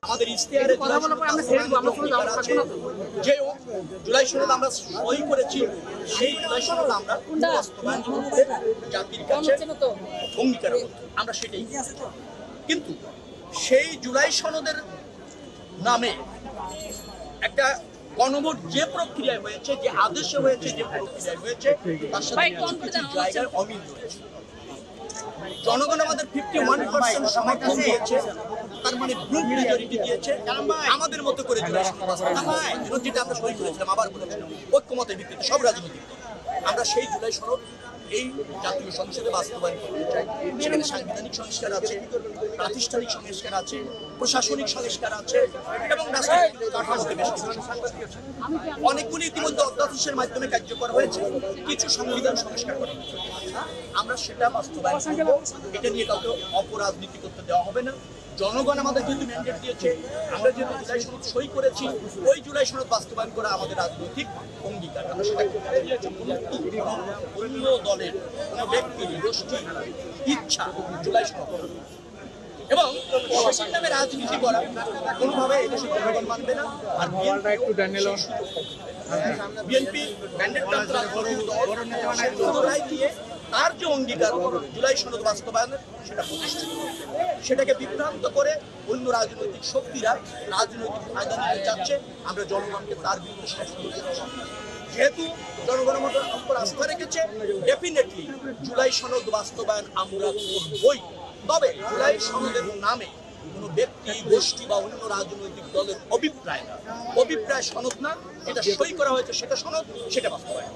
আমাদের ইশতেহারে যে জুলাই সনদ আমরা সই করেছি, সেই জুলাই সনদ আমরা বাস্তবায়ন করতে জাতির কাছে অঙ্গীকারবদ্ধ, আমরা সেটাই। কিন্তু সেই জুলাই সনদের নামে একটা গণভোট যে প্রক্রিয়ায় হয়েছে, যে আদেশে হয়েছে, যে প্রক্রিয়ায় হয়েছে, তার সাথে কিছু জায়গায় অমিল রয়েছে। জনগণ আমাদের 51% সমর্থন দিয়েছে, তার মানে গ্রুপ মেজরিটি দিয়েছে আমাদের মতো করে জুলাই সনদ বাস্তবায়ন, যেটা আমরা সই করেছিলাম, আবার বলেছিলাম ঐক্যমতের ভিত্তিতে সব রাজনৈতিক দল। আমরা সেই জুলাই সনদ এই জাতীয় সংসদে বাস্তবায়ন করতে চাই। সেখানে সাংবিধানিক সংস্কার আছে, প্রাতিষ্ঠানিক সংস্কার আছে, প্রশাসনিক সংস্কার আছে এবং রাষ্ট্রীয় কাঠামোতে বেশ কিছু অনেকগুলি ইতিমধ্যে অধ্যাদেশের মাধ্যমে কার্যকর হয়েছে, কিছু সংবিধান সংস্কার করা হয়েছে। আমরা সেটা বাস্তবায়ন করব, এটা নিয়ে কাউকে অপরাজনীতি করতে দেওয়া হবে না। জনগণ আমাদের যেহেতু ম্যান্ডেট দিয়েছে, আমরা যেহেতু জুলাই সনদ সই করেছি, ওই জুলাই সনদ বাস্তবায়ন করা আমাদের রাজনৈতিক অঙ্গীকার। আমরা সেটা অন্য দলের কোনো ব্যক্তির গোষ্ঠীর ইচ্ছা জুলাই সনদ এবং সেটির নামে রাজনীতি করা কোনোভাবে এদেশের জনগণ মানবে না। আর বিএনপি ম্যান্ডেট দিয়ে তার যে অঙ্গীকার জুলাই সনদ বাস্তবায়নের, সেটা প্রতিষ্ঠিত, সেটাকে বিভ্রান্ত করে অন্য রাজনৈতিক শক্তিরা রাজনৈতিক ফায়দা নিতে চাচ্ছে। আমরা জনগণকে তার বিরুদ্ধে সচেতন করছি। যেহেতু জনগণের মতো উপর আস্থা রেখেছে, ডেফিনেটলি জুলাই সনদ বাস্তবায়ন আমরা করবই। তবে জুলাই সনদের নামে কোনো ব্যক্তি, গোষ্ঠী বা অন্য রাজনৈতিক দলের অভিপ্রায় সনদ না, এটা সই করা হয়েছে, সেটা সনদ, সেটা বাস্তবায়ন।